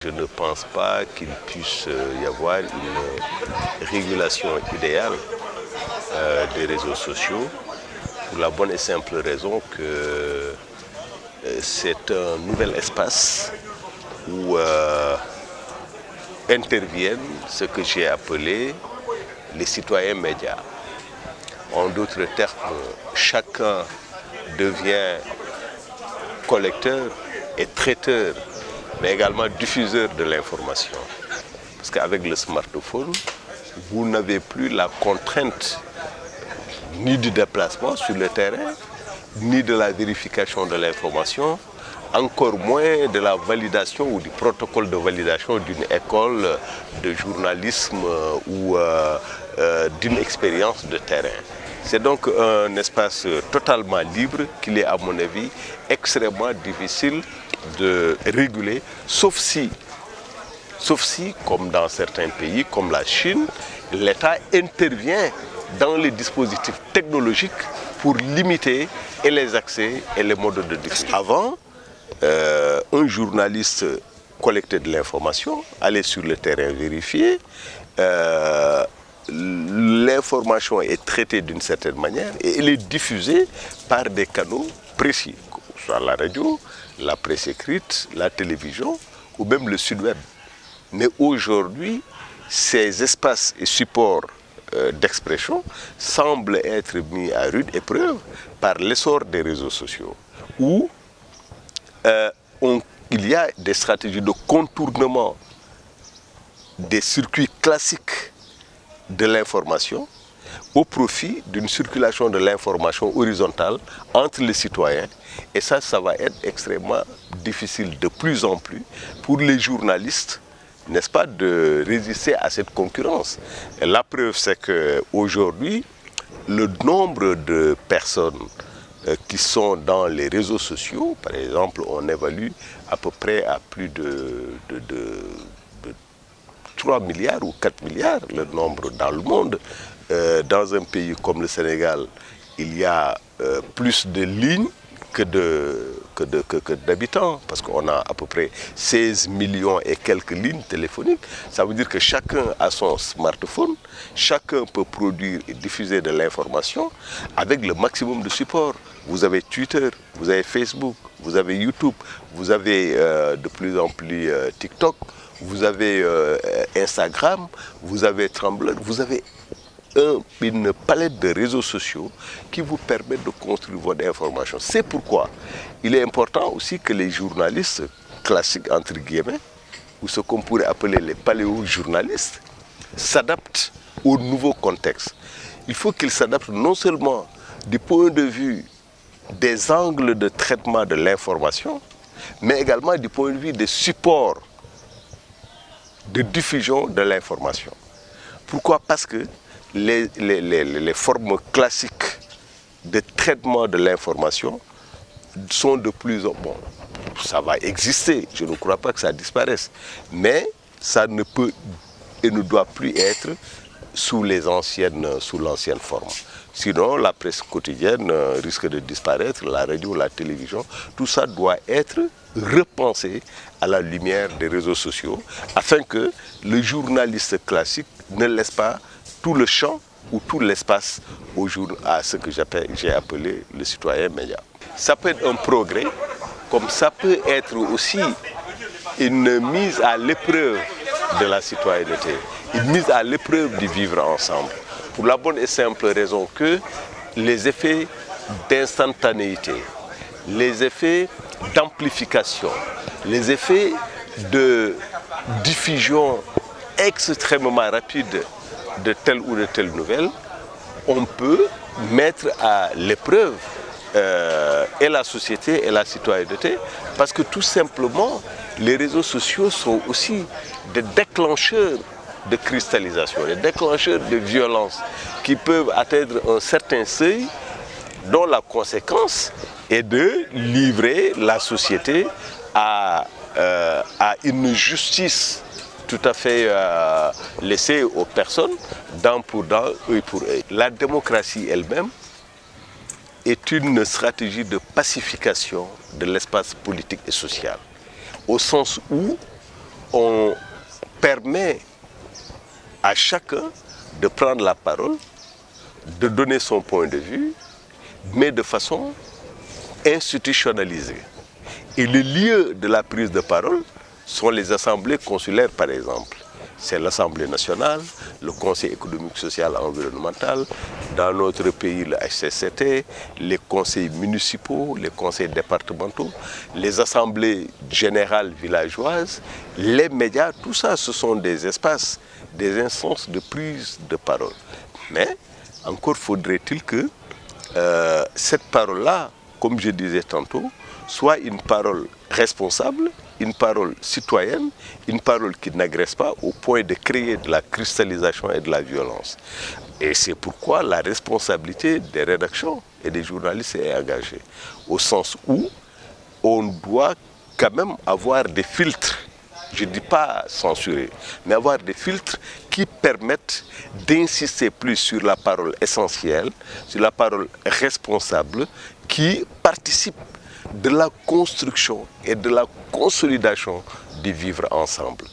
Je ne pense pas qu'il puisse y avoir une régulation idéale des réseaux sociaux pour la bonne et simple raison que c'est un nouvel espace où interviennent ce que j'ai appelé les citoyens médias. En d'autres termes, chacun devient collecteur et traiteur, mais également diffuseur de l'information. Parce qu'avec le smartphone, vous n'avez plus la contrainte ni du déplacement sur le terrain, ni de la vérification de l'information, encore moins de la validation ou du protocole de validation d'une école de journalisme ou d'une expérience de terrain. C'est donc un espace totalement libre qu'il est, à mon avis, extrêmement difficile de réguler, sauf si, comme dans certains pays, comme la Chine, l'État intervient dans les dispositifs technologiques pour limiter et les accès et les modes de diffusion. Avant, un journaliste collectait de l'information, allait sur le terrain vérifier, l'information est traitée d'une certaine manière et elle est diffusée par des canaux précis, soit la radio, la presse écrite, la télévision ou même le site web. Mais aujourd'hui, ces espaces et supports d'expression semblent être mis à rude épreuve par l'essor des réseaux sociaux, où il y a des stratégies de contournement des circuits classiques de l'information au profit d'une circulation de l'information horizontale entre les citoyens. Et ça va être extrêmement difficile de plus en plus pour les journalistes, n'est-ce pas, de résister à cette concurrence. Et la preuve, c'est qu'aujourd'hui, le nombre de personnes qui sont dans les réseaux sociaux, par exemple, on évalue à peu près à plus de 3 milliards ou 4 milliards, le nombre dans le monde. Dans un pays comme le Sénégal, il y a plus de lignes que d'habitants, parce qu'on a à peu près 16 millions et quelques lignes téléphoniques. Ça veut dire que chacun a son smartphone, chacun peut produire et diffuser de l'information avec le maximum de support. Vous avez Twitter, vous avez Facebook, vous avez YouTube, vous avez de plus en plus TikTok, vous avez Instagram, vous avez Tumblr, vous avez une palette de réseaux sociaux qui vous permettent de construire votre information. C'est pourquoi il est important aussi que les journalistes classiques, entre guillemets, ou ce qu'on pourrait appeler les paléo-journalistes, s'adaptent au nouveau contexte. Il faut qu'ils s'adaptent non seulement du point de vue des angles de traitement de l'information, mais également du point de vue des supports de diffusion de l'information. Pourquoi? Parce que les formes classiques de traitement de l'information sont de plus en plus... Bon, ça va exister, je ne crois pas que ça disparaisse, mais ça ne peut et ne doit plus être sous l'ancienne forme. Sinon, la presse quotidienne risque de disparaître, la radio, la télévision, tout ça doit être repensé à la lumière des réseaux sociaux, afin que le journaliste classique ne laisse pas tout le champ ou tout l'espace à ce que j'ai appelé le citoyen média. Ça peut être un progrès, comme ça peut être aussi une mise à l'épreuve de la citoyenneté, une mise à l'épreuve du vivre ensemble, pour la bonne et simple raison que les effets d'instantanéité, les effets d'amplification, les effets de diffusion extrêmement rapide de telle ou de telle nouvelle, on peut mettre à l'épreuve et la société et la citoyenneté, parce que tout simplement, les réseaux sociaux sont aussi des déclencheurs de cristallisation, des déclencheurs de violence qui peuvent atteindre un certain seuil, dont la conséquence est de livrer la société à une justice tout à fait laissée aux personnes, dent pour dent, œil pour œil. La démocratie elle-même est une stratégie de pacification de l'espace politique et social, au sens où on permet à chacun de prendre la parole, de donner son point de vue, mais de façon institutionnalisée. Et le lieu de la prise de parole sont les assemblées consulaires, par exemple. C'est l'Assemblée nationale, le Conseil économique, social et environnemental, dans notre pays le HCCT, les conseils municipaux, les conseils départementaux, les assemblées générales villageoises, les médias, tout ça, ce sont des espaces, des instances de prise de parole. Mais encore faudrait-il que cette parole-là, comme je disais tantôt, soit une parole responsable, une parole citoyenne, une parole qui n'agresse pas au point de créer de la cristallisation et de la violence. Et c'est pourquoi la responsabilité des rédactions et des journalistes est engagée, au sens où on doit quand même avoir des filtres, je ne dis pas censurer, mais avoir des filtres qui permettent d'insister plus sur la parole essentielle, sur la parole responsable, qui participe de la construction et de la consolidation du vivre ensemble.